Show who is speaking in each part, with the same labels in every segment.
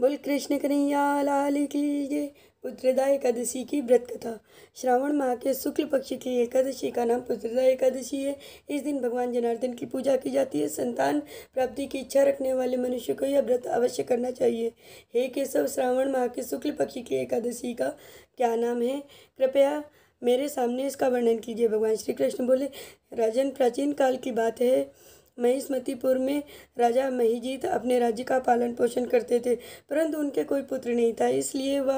Speaker 1: बोल कृष्ण कन्हैया लाल की जय। पुत्रदा एकादशी की व्रत कथा। श्रावण माह के शुक्ल पक्ष की एकादशी का नाम पुत्रदा एकादशी है। इस दिन भगवान जनार्दन की पूजा की जाती है। संतान प्राप्ति की इच्छा रखने वाले मनुष्य को यह व्रत अवश्य करना चाहिए। हे केशव, श्रावण माह के शुक्ल पक्ष की एकादशी का क्या नाम है? कृपया मेरे सामने इसका वर्णन कीजिए। भगवान श्री कृष्ण बोले, राजन, प्राचीन काल की बात है। महिष्मतीपुर में राजा महिजीत अपने राज्य का पालन पोषण करते थे, परंतु उनके कोई पुत्र नहीं था। इसलिए वह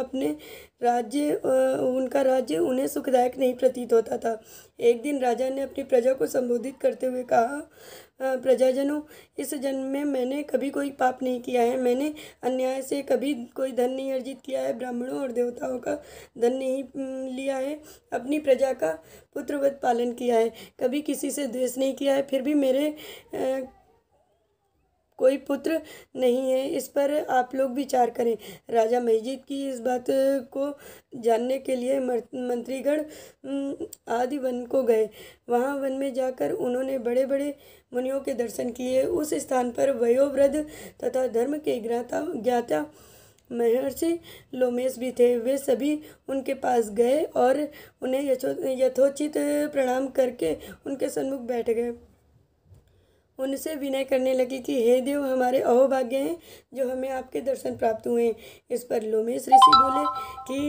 Speaker 1: उनका राज्य उन्हें सुखदायक नहीं प्रतीत होता था। एक दिन राजा ने अपनी प्रजा को संबोधित करते हुए कहा, प्रजाजनों, इस जन्म में मैंने कभी कोई पाप नहीं किया है। मैंने अन्याय से कभी कोई धन नहीं अर्जित किया है। ब्राह्मणों और देवताओं का धन नहीं लिया है। अपनी प्रजा का पुत्रवत पालन किया है। कभी किसी से द्वेष नहीं किया है। फिर भी मेरे कोई पुत्र नहीं है। इस पर आप लोग विचार करें। राजा महिजीत की इस बात को जानने के लिए मंत्रीगण आदि वन को गए। वहां वन में जाकर उन्होंने बड़े बड़े मुनियों के दर्शन किए। उस स्थान पर वयोवृद्ध तथा धर्म के ज्ञाता महर्षि लोमेश भी थे। वे सभी उनके पास गए और उन्हें यथोचित प्रणाम करके उनके सन्मुख बैठ गए। उनसे विनय करने लगे कि हे देव, हमारे अहोभाग्य हैं जो हमें आपके दर्शन प्राप्त हुए। इस पर लोमेश ऋषि बोले कि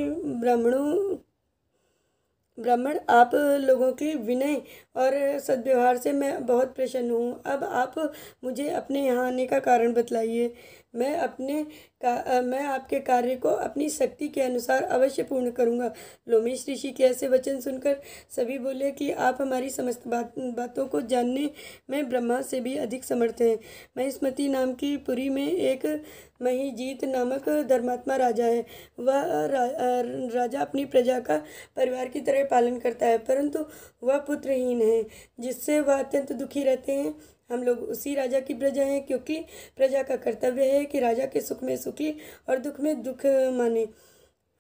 Speaker 1: ब्राह्मण, आप लोगों की विनय और सद्व्यवहार से मैं बहुत प्रसन्न हूँ। अब आप मुझे अपने यहाँ आने का कारण बतलाइए। मैं आपके कार्य को अपनी शक्ति के अनुसार अवश्य पूर्ण करूँगा। लोमेश ऋषि के ऐसे वचन सुनकर सभी बोले कि आप हमारी समस्त बातों को जानने में ब्रह्मा से भी अधिक समर्थ हैं। महिष्मती नाम की पुरी में एक महिजीत नामक धर्मात्मा राजा है। वह राजा अपनी प्रजा का परिवार की तरह पालन करता है, परंतु वह पुत्रहीन है, जिससे वह अत्यंत दुखी रहते हैं। हम लोग उसी राजा की प्रजा हैं, क्योंकि प्रजा का कर्तव्य है कि राजा के सुख में सुखी और दुख में दुख माने।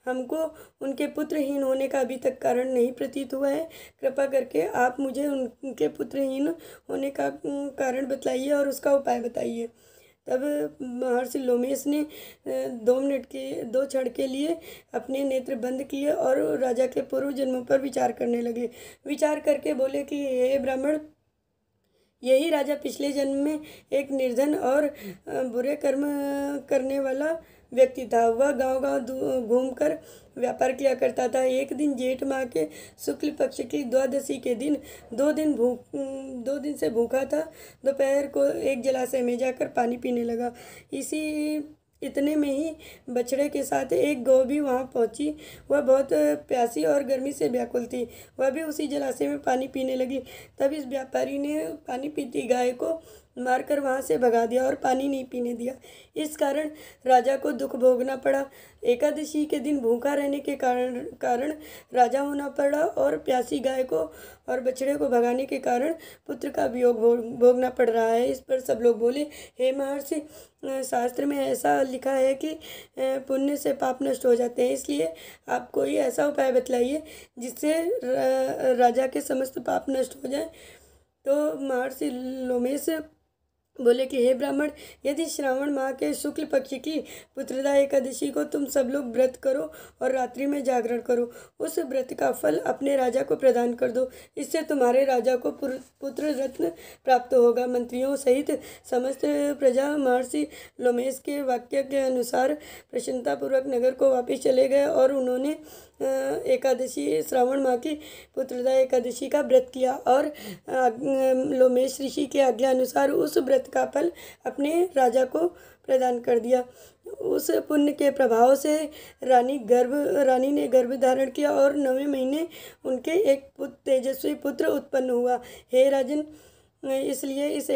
Speaker 1: हमको उनके पुत्रहीन होने का अभी तक कारण नहीं प्रतीत हुआ है। कृपा करके आप मुझे उनके पुत्रहीन होने का कारण बतलाइए और उसका उपाय बताइए। तब महर्षि लोमेश ने 2 क्षण के लिए अपने नेत्र बंद किए और राजा के पूर्व जन्मों पर विचार करने लगे। विचार करके बोले कि हे ब्राह्मण, यही राजा पिछले जन्म में एक निर्धन और बुरे कर्म करने वाला व्यक्ति था। वह गांव-गांव घूमकर व्यापार किया करता था। एक दिन जेठ माह के शुक्ल पक्ष की द्वादशी के दिन 2 दिन से भूखा था। दोपहर को एक जलाशय में जाकर पानी पीने लगा। इतने में ही बछड़े के साथ एक गौ भी वहां पहुंची। वह बहुत प्यासी और गर्मी से व्याकुल थी। वह भी उसी जलाशय में पानी पीने लगी। तब इस व्यापारी ने पानी पीती गाय को मारकर वहां से भगा दिया और पानी नहीं पीने दिया। इस कारण राजा को दुख भोगना पड़ा। एकादशी के दिन भूखा रहने के कारण राजा होना पड़ा और प्यासी गाय को और बछड़े को भगाने के कारण पुत्र का वियोग भोगना पड़ रहा है। इस पर सब लोग बोले, हे महर्षि, शास्त्र में ऐसा लिखा है कि पुण्य से पाप नष्ट हो जाते हैं। इसलिए आप कोई ऐसा उपाय बतलाइए जिससे राजा के समस्त पाप नष्ट हो जाए। तो महर्षि लोमेश बोले कि हे ब्राह्मण, यदि श्रावण माह के शुक्ल पक्ष की पुत्रदा एकादशी को तुम सब लोग व्रत करो और रात्रि में जागरण करो, उस व्रत का फल अपने राजा को प्रदान कर दो। इससे तुम्हारे राजा को पुत्र रत्न प्राप्त होगा। मंत्रियों सहित समस्त प्रजा महर्षि लोमेश के वाक्य के अनुसार प्रसन्नतापूर्वक नगर को वापस चले गए और उन्होंने एकादशी, श्रावण माह की पुत्रदा एकादशी का व्रत किया और लोमेश ऋषि के आज्ञा अनुसार उस व्रत का फल अपने राजा को प्रदान कर दिया। उस पुण्य के प्रभाव से रानी ने गर्भ धारण किया और 9वें महीने उनके एक तेजस्वी पुत्र उत्पन्न हुआ। हे राजन, इसलिए इस